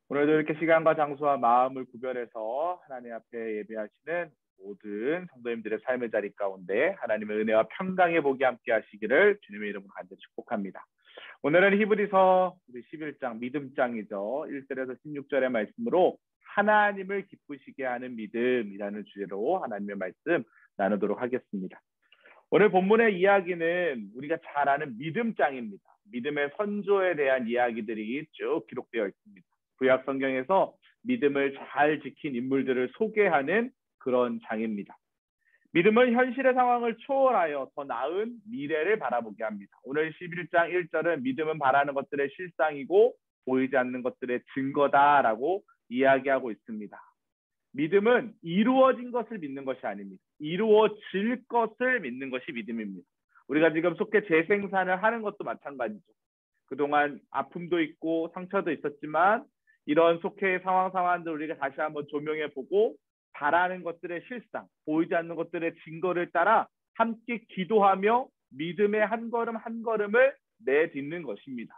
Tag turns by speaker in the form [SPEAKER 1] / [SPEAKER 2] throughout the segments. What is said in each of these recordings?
[SPEAKER 1] 오늘도 이렇게 시간과 장소와 마음을 구별해서 하나님 앞에 예배하시는 모든 성도님들의 삶의 자리 가운데 하나님의 은혜와 평강의 복이 함께 하시기를 주님의 이름으로 간절히 축복합니다. 오늘은 히브리서 11장 믿음장이죠. 1절에서 16절의 말씀으로 하나님을 기쁘시게 하는 믿음이라는 주제로 하나님의 말씀 나누도록 하겠습니다. 오늘 본문의 이야기는 우리가 잘 아는 믿음장입니다. 믿음의 선조에 대한 이야기들이 쭉 기록되어 있습니다. 구약 성경에서 믿음을 잘 지킨 인물들을 소개하는 그런 장입니다. 믿음은 현실의 상황을 초월하여 더 나은 미래를 바라보게 합니다. 오늘 11장 1절은 믿음은 바라는 것들의 실상이고 보이지 않는 것들의 증거다라고 이야기하고 있습니다. 믿음은 이루어진 것을 믿는 것이 아닙니다. 이루어질 것을 믿는 것이 믿음입니다. 우리가 지금 속해 재생산을 하는 것도 마찬가지죠. 그동안 아픔도 있고 상처도 있었지만 이런 속해의 상황들 우리가 다시 한번 조명해보고 바라는 것들의 실상, 보이지 않는 것들의 증거를 따라 함께 기도하며 믿음의 한 걸음 한 걸음을 내딛는 것입니다.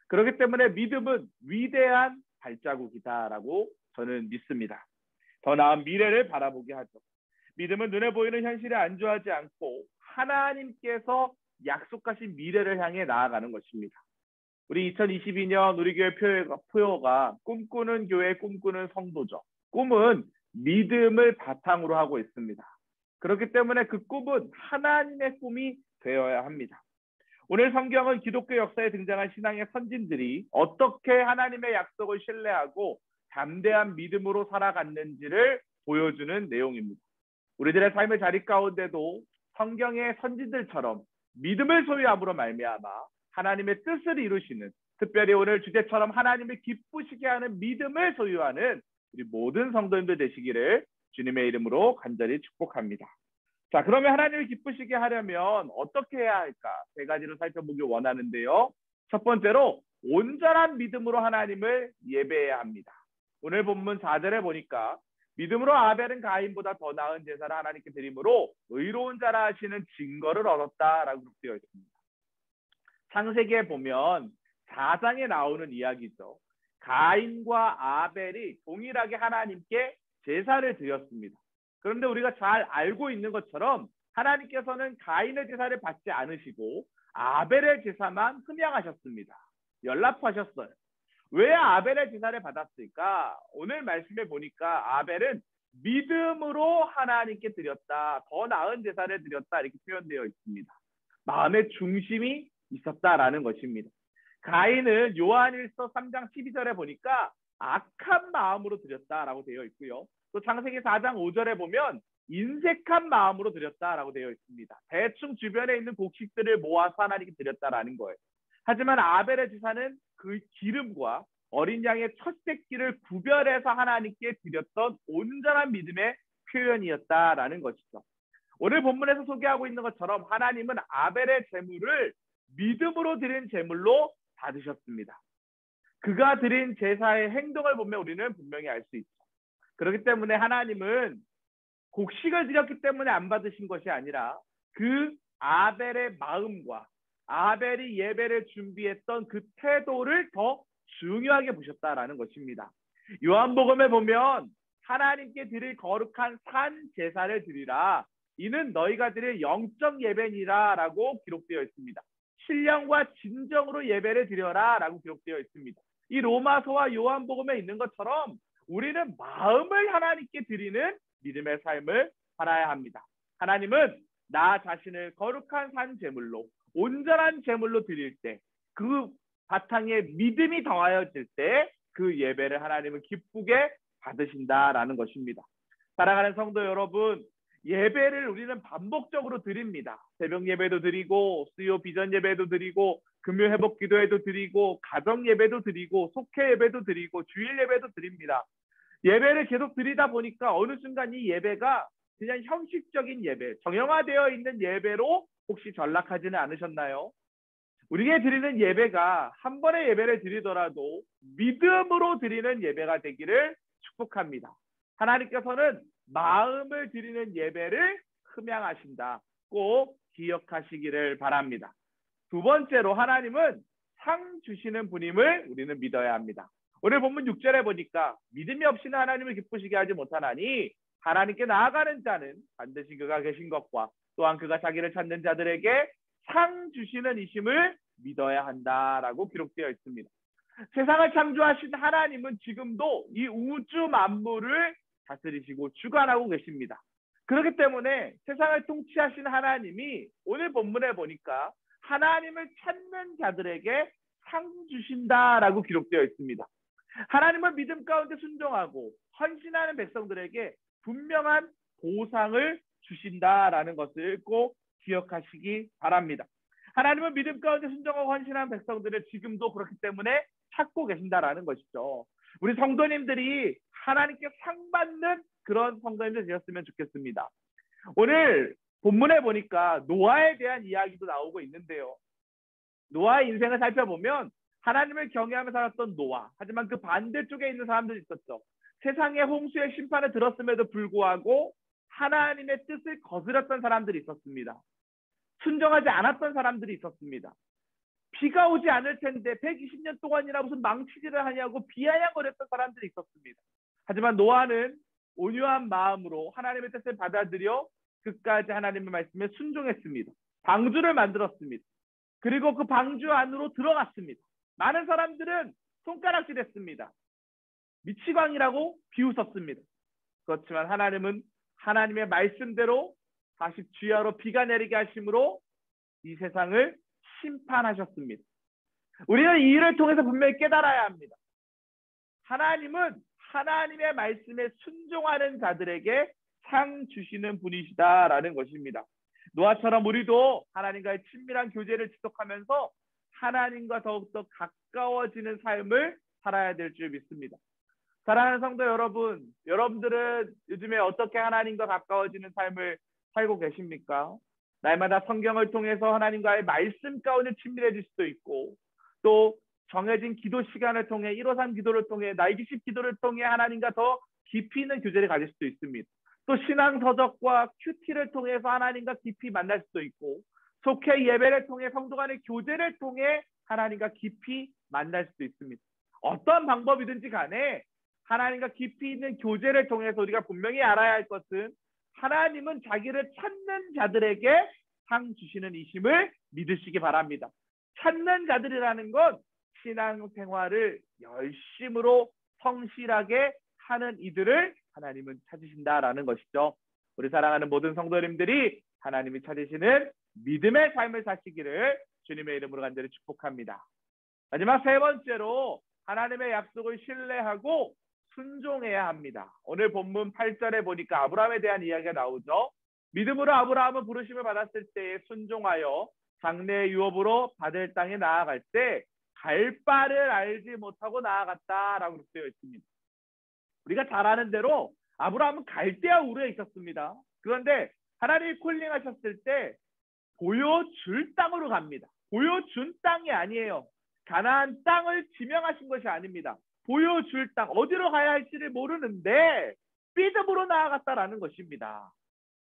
[SPEAKER 1] 그렇기 때문에 믿음은 위대한 발자국이다라고 저는 믿습니다. 더 나은 미래를 바라보게 하죠. 믿음은 눈에 보이는 현실에 안주하지 않고 하나님께서 약속하신 미래를 향해 나아가는 것입니다. 우리 2022년 우리 교회 표어가 꿈꾸는 교회, 꿈꾸는 성도죠. 꿈은 믿음을 바탕으로 하고 있습니다. 그렇기 때문에 그 꿈은 하나님의 꿈이 되어야 합니다. 오늘 성경은 기독교 역사에 등장한 신앙의 선진들이 어떻게 하나님의 약속을 신뢰하고 담대한 믿음으로 살아갔는지를 보여주는 내용입니다. 우리들의 삶의 자리 가운데도 성경의 선진들처럼 믿음을 소유함으로 말미암아 하나님의 뜻을 이루시는, 특별히 오늘 주제처럼 하나님을 기쁘시게 하는 믿음을 소유하는 우리 모든 성도님들 되시기를 주님의 이름으로 간절히 축복합니다. 자, 그러면 하나님을 기쁘시게 하려면 어떻게 해야 할까? 세 가지로 살펴보기 원하는데요. 첫 번째로 온전한 믿음으로 하나님을 예배해야 합니다. 오늘 본문 4절에 보니까 믿음으로 아벨은 가인보다 더 나은 제사를 하나님께 드림으로 의로운 자라 하시는 증거를 얻었다라고 되어 있습니다. 창세기에 보면 4장에 나오는 이야기죠. 가인과 아벨이 동일하게 하나님께 제사를 드렸습니다. 그런데 우리가 잘 알고 있는 것처럼 하나님께서는 가인의 제사를 받지 않으시고 아벨의 제사만 흠양하셨습니다. 연락하셨어요. 왜 아벨의 제사를 받았을까? 오늘 말씀에 보니까 아벨은 믿음으로 하나님께 드렸다, 더 나은 제사를 드렸다 이렇게 표현되어 있습니다. 마음의 중심이 있었다라는 것입니다. 가인은 요한일서 3장 12절에 보니까 악한 마음으로 드렸다라고 되어 있고요. 또 창세기 4장 5절에 보면 인색한 마음으로 드렸다라고 되어 있습니다. 대충 주변에 있는 곡식들을 모아서 하나님께 드렸다라는 거예요. 하지만 아벨의 제사는 그 기름과 어린 양의 첫 새끼를 구별해서 하나님께 드렸던 온전한 믿음의 표현이었다라는 것이죠. 오늘 본문에서 소개하고 있는 것처럼 하나님은 아벨의 제물을 믿음으로 드린 제물로 받으셨습니다. 그가 드린 제사의 행동을 보면 우리는 분명히 알 수 있죠. 그렇기 때문에 하나님은 곡식을 드렸기 때문에 안 받으신 것이 아니라 그 아벨의 마음과 아벨이 예배를 준비했던 그 태도를 더 중요하게 보셨다라는 것입니다. 요한복음에 보면 하나님께 드릴 거룩한 산 제사를 드리라. 이는 너희가 드릴 영적 예배니라 라고 기록되어 있습니다. 신령과 진정으로 예배를 드려라 라고 기록되어 있습니다. 이 로마서와 요한복음에 있는 것처럼 우리는 마음을 하나님께 드리는 믿음의 삶을 살아야 합니다. 하나님은 나 자신을 거룩한 산 제물로, 온전한 제물로 드릴 때, 그 바탕에 믿음이 더하여질 때 그 예배를 하나님은 기쁘게 받으신다라는 것입니다. 사랑하는 성도 여러분, 예배를 우리는 반복적으로 드립니다. 새벽 예배도 드리고 수요 비전 예배도 드리고 금요 회복 기도회도 드리고 가정 예배도 드리고 속회 예배도 드리고 주일 예배도 드립니다. 예배를 계속 드리다 보니까 어느 순간 이 예배가 그냥 형식적인 예배, 정형화되어 있는 예배로 혹시 전락하지는 않으셨나요? 우리가 드리는 예배가 한 번의 예배를 드리더라도 믿음으로 드리는 예배가 되기를 축복합니다. 하나님께서는 마음을 드리는 예배를 흠양하신다. 꼭 기억하시기를 바랍니다. 두 번째로 하나님은 상 주시는 분임을 우리는 믿어야 합니다. 오늘 본문 6절에 보니까 믿음이 없이는 하나님을 기쁘시게 하지 못하나니 하나님께 나아가는 자는 반드시 그가 계신 것과 또한 그가 자기를 찾는 자들에게 상 주시는 이심을 믿어야 한다라고 기록되어 있습니다. 세상을 창조하신 하나님은 지금도 이 우주 만물을 다스리시고 주관하고 계십니다. 그렇기 때문에 세상을 통치하신 하나님이 오늘 본문에 보니까 하나님을 찾는 자들에게 상 주신다라고 기록되어 있습니다. 하나님은 믿음 가운데 순종하고 헌신하는 백성들에게 분명한 보상을 주신다라는 것을 꼭 기억하시기 바랍니다. 하나님은 믿음 가운데 순종하고 헌신하는 백성들을 지금도 그렇기 때문에 찾고 계신다라는 것이죠. 우리 성도님들이 하나님께 상 받는 그런 성도님들 되었으면 좋겠습니다. 오늘 본문에 보니까 노아에 대한 이야기도 나오고 있는데요. 노아의 인생을 살펴보면 하나님을 경외하며 살았던 노아, 하지만 그 반대쪽에 있는 사람들이 있었죠. 세상의 홍수의 심판을 들었음에도 불구하고 하나님의 뜻을 거스렸던 사람들이 있었습니다. 순종하지 않았던 사람들이 있었습니다. 비가 오지 않을 텐데 120년 동안이나 무슨 망치질을 하냐고 비아냥거렸던 사람들이 있었습니다. 하지만 노아는 온유한 마음으로 하나님의 뜻을 받아들여 끝까지 하나님의 말씀에 순종했습니다. 방주를 만들었습니다. 그리고 그 방주 안으로 들어갔습니다. 많은 사람들은 손가락질했습니다. 미치광이라고 비웃었습니다. 그렇지만 하나님은 하나님의 말씀대로 다시 주야로 비가 내리게 하심으로 이 세상을 심판하셨습니다. 우리는 이 일을 통해서 분명히 깨달아야 합니다. 하나님은 하나님의 말씀에 순종하는 자들에게 상 주시는 분이시다라는 것입니다. 노아처럼 우리도 하나님과의 친밀한 교제를 지속하면서 하나님과 더욱더 가까워지는 삶을 살아야 될 줄 믿습니다. 사랑하는 성도 여러분, 여러분들은 요즘에 어떻게 하나님과 가까워지는 삶을 살고 계십니까? 날마다 성경을 통해서 하나님과의 말씀 가운데 친밀해질 수도 있고, 또 정해진 기도 시간을 통해 153 기도를 통해 나이기십 기도를 통해 하나님과 더 깊이 있는 교제를 가질 수도 있습니다. 또 신앙서적과 큐티를 통해서 하나님과 깊이 만날 수도 있고, 속회 예배를 통해 성도 간의 교제를 통해 하나님과 깊이 만날 수도 있습니다. 어떤 방법이든지 간에 하나님과 깊이 있는 교제를 통해서 우리가 분명히 알아야 할 것은 하나님은 자기를 찾는 자들에게 상 주시는 이심을 믿으시기 바랍니다. 찾는 자들이라는 건 신앙생활을 열심으로 성실하게 하는 이들을 하나님은 찾으신다라는 것이죠. 우리 사랑하는 모든 성도님들이 하나님이 찾으시는 믿음의 삶을 사시기를 주님의 이름으로 간절히 축복합니다. 마지막 세 번째로 하나님의 약속을 신뢰하고 순종해야 합니다. 오늘 본문 8절에 보니까 아브라함에 대한 이야기가 나오죠. 믿음으로 아브라함은 부르심을 받았을 때에 순종하여 장래의 유업으로 받을 땅에 나아갈 때 갈 바를 알지 못하고 나아갔다라고 되어 있습니다. 우리가 잘 아는 대로 아브라함은 갈대아 우르에 있었습니다. 그런데 하나님이 콜링하셨을 때 보여줄 땅으로 갑니다. 보여준 땅이 아니에요. 가나안 땅을 지명하신 것이 아닙니다. 보여줄 땅, 어디로 가야 할지를 모르는데 믿음으로 나아갔다라는 것입니다.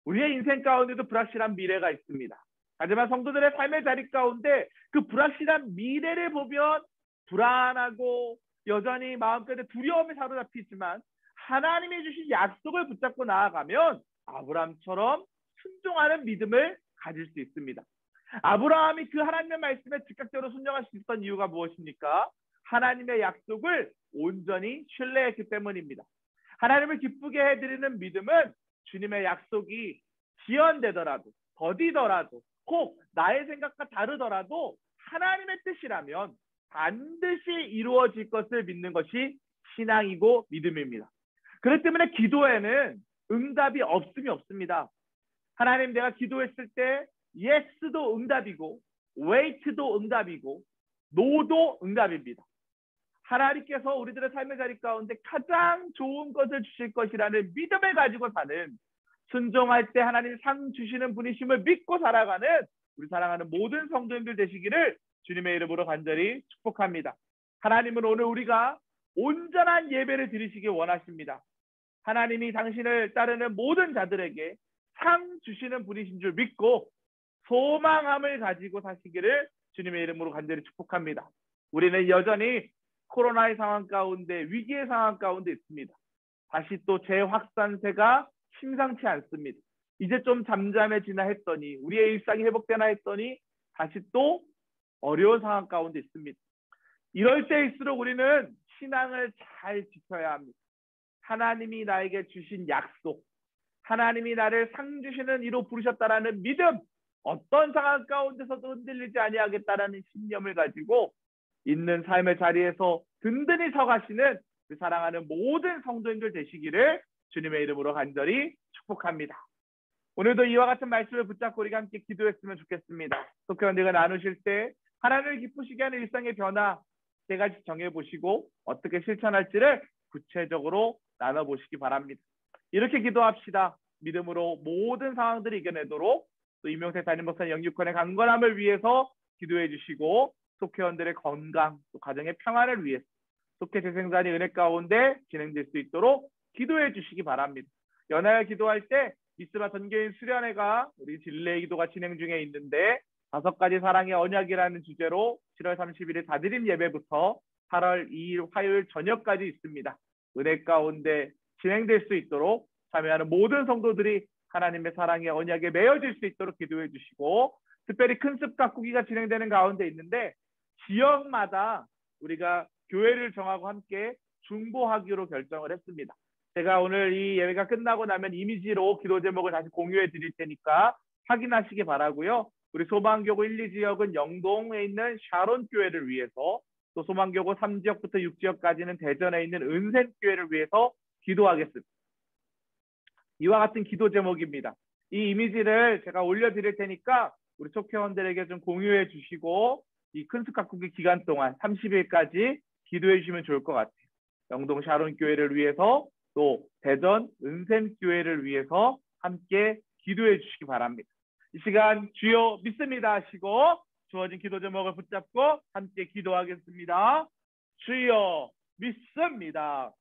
[SPEAKER 1] 우리의 인생 가운데도 불확실한 미래가 있습니다. 하지만 성도들의 삶의 자리 가운데 그 불확실한 미래를 보면 불안하고 여전히 마음속에 두려움에 사로잡히지만 하나님이 주신 약속을 붙잡고 나아가면 아브라함처럼 순종하는 믿음을 가질 수 있습니다. 아브라함이 그 하나님의 말씀에 즉각적으로 순종할 수 있었던 이유가 무엇입니까? 하나님의 약속을 온전히 신뢰했기 때문입니다. 하나님을 기쁘게 해드리는 믿음은 주님의 약속이 지연되더라도 더디더라도 혹 나의 생각과 다르더라도 하나님의 뜻이라면 반드시 이루어질 것을 믿는 것이 신앙이고 믿음입니다. 그렇기 때문에 기도에는 응답이 없음이 없습니다. 하나님, 내가 기도했을 때 yes도 응답이고 wait도 응답이고 no도 응답입니다. 하나님께서 우리들의 삶의 자리 가운데 가장 좋은 것을 주실 것이라는 믿음을 가지고 사는, 순종할 때 하나님 상 주시는 분이심을 믿고 살아가는 우리 사랑하는 모든 성도님들 되시기를 주님의 이름으로 간절히 축복합니다. 하나님은 오늘 우리가 온전한 예배를 드리시길 원하십니다. 하나님이 당신을 따르는 모든 자들에게 상 주시는 분이신 줄 믿고 소망함을 가지고 사시기를 주님의 이름으로 간절히 축복합니다. 우리는 여전히 코로나의 상황 가운데, 위기의 상황 가운데 있습니다. 다시 또 재확산세가 심상치 않습니다. 이제 좀 잠잠해지나 했더니, 우리의 일상이 회복되나 했더니 다시 또 어려운 상황 가운데 있습니다. 이럴 때일수록 우리는 신앙을 잘 지켜야 합니다. 하나님이 나에게 주신 약속, 하나님이 나를 상 주시는 이로 부르셨다라는 믿음, 어떤 상황 가운데서도 흔들리지 아니하겠다라는 신념을 가지고 있는 삶의 자리에서 든든히 서가시는 그 사랑하는 모든 성도님들 되시기를 주님의 이름으로 간절히 축복합니다. 오늘도 이와 같은 말씀을 붙잡고 우리가 함께 기도했으면 좋겠습니다. 속회원들과 나누실 때 하나님을 기쁘시게 하는 일상의 변화 세 가지 정해보시고 어떻게 실천할지를 구체적으로 나눠보시기 바랍니다. 이렇게 기도합시다. 믿음으로 모든 상황들을 이겨내도록 또 임용태 담임 목사님 영육권의 강건함을 위해서 기도해 주시고 속회원들의 건강, 또 가정의 평안을 위해서 속회 재생산이 은혜 가운데 진행될 수 있도록 기도해 주시기 바랍니다. 연하여 기도할 때 미스바 전교인 수련회가 우리 진례 기도가 진행 중에 있는데 5가지 사랑의 언약이라는 주제로 7월 30일에 다드림 예배부터 8월 2일 화요일 저녁까지 있습니다. 은혜 가운데 진행될 수 있도록 참여하는 모든 성도들이 하나님의 사랑의 언약에 매여질 수 있도록 기도해 주시고, 특별히 큰습 가꾸기가 진행되는 가운데 있는데 지역마다 우리가 교회를 정하고 함께 중보하기로 결정을 했습니다. 제가 오늘 이 예배가 끝나고 나면 이미지로 기도 제목을 다시 공유해 드릴 테니까 확인하시기 바라고요. 우리 소망교구 1, 2지역은 영동에 있는 샤론 교회를 위해서, 또 소망교구 3지역부터 6지역까지는 대전에 있는 은샘 교회를 위해서 기도하겠습니다. 이와 같은 기도 제목입니다. 이 이미지를 제가 올려드릴 테니까 우리 속회원들에게 좀 공유해 주시고 이 큰습 가꾸기 기간 동안 30일까지 기도해 주시면 좋을 것 같아요. 영동 샤론 교회를 위해서, 또 대전 은샘 교회를 위해서 함께 기도해 주시기 바랍니다. 이 시간 주여 믿습니다 하시고 주어진 기도 제목을 붙잡고 함께 기도하겠습니다. 주여 믿습니다.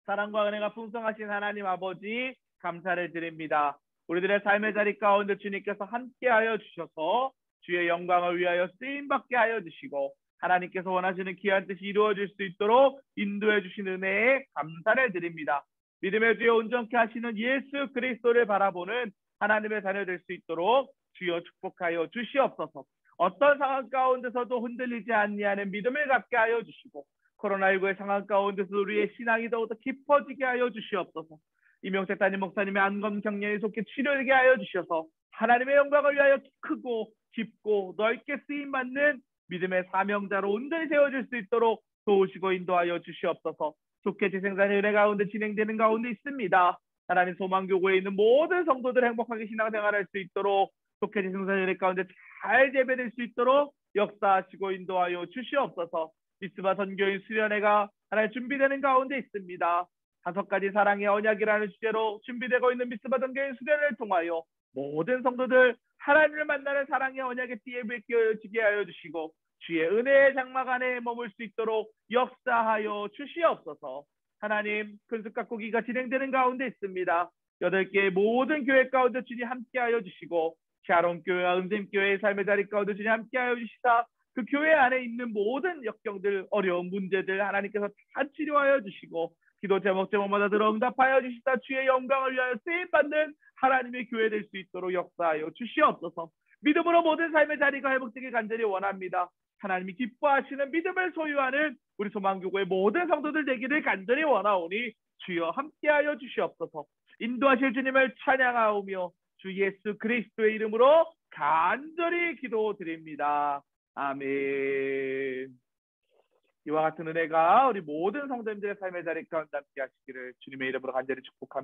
[SPEAKER 1] 사랑과 은혜가 풍성하신 하나님 아버지 감사를 드립니다. 우리들의 삶의 자리 가운데 주님께서 함께하여 주셔서 주의 영광을 위하여 쓰임받게 하여 주시고 하나님께서 원하시는 귀한 뜻이 이루어질 수 있도록 인도해 주신 은혜에 감사를 드립니다. 믿음의 주여 온전케 하시는 예수 그리스도를 바라보는 하나님의 자녀 될 수 있도록 주여 축복하여 주시옵소서. 어떤 상황 가운데서도 흔들리지 아니하는 믿음을 갖게 하여 주시고 코로나19의 상황 가운데서 우리의 신앙이 더욱더 깊어지게 하여 주시옵소서. 임용태 담임 목사님의 안검 경련에 속해 치료되게 하여 주셔서 하나님의 영광을 위하여 크고 깊고 넓게 쓰임받는 믿음의 사명자로 온전히 세워질 수 있도록 도우시고 인도하여 주시옵소서. 속회 재생산의 은혜 가운데 진행되는 가운데 있습니다. 하나님 소망교구에 있는 모든 성도들 행복하게 신앙생활할 수 있도록 속회 재생산의 은혜 가운데 잘 예배될 수 있도록 역사하시고 인도하여 주시옵소서. 미스바 선교인 수련회가 하나님 준비되는 가운데 있습니다. 5가지 사랑의 언약이라는 주제로 준비되고 있는 미스바 선교인 수련회를 통하여 모든 성도들 하나님을 만나는 사랑의 언약의 띠에 맡겨지게 하여 주시고 주의 은혜의 장막 안에 머물 수 있도록 역사하여 주시옵소서. 하나님 큰습 가꾸기가 진행되는 가운데 있습니다. 8개의 모든 교회 가운데 주님 함께하여 주시고 샤론 교회와 은샘 교회의 삶의 자리 가운데 주님 함께하여 주시다. 그 교회 안에 있는 모든 역경들, 어려운 문제들 하나님께서 다 치료하여 주시고 기도 제목마다 들어 응답하여 주시다. 주의 영광을 위하여 쓰임받는 하나님의 교회 될 수 있도록 역사하여 주시옵소서. 믿음으로 모든 삶의 자리가 회복되길 간절히 원합니다. 하나님이 기뻐하시는 믿음을 소유하는 우리 소망교구의 모든 성도들 되기를 간절히 원하오니 주여 함께하여 주시옵소서. 인도하실 주님을 찬양하오며 주 예수 그리스도의 이름으로 간절히 기도드립니다. 아멘. 이와 같은 은혜가 우리 모든 성도님들의 삶의 자리 가운데 함께 하시기를 주님의 이름으로 간절히 축복합니다.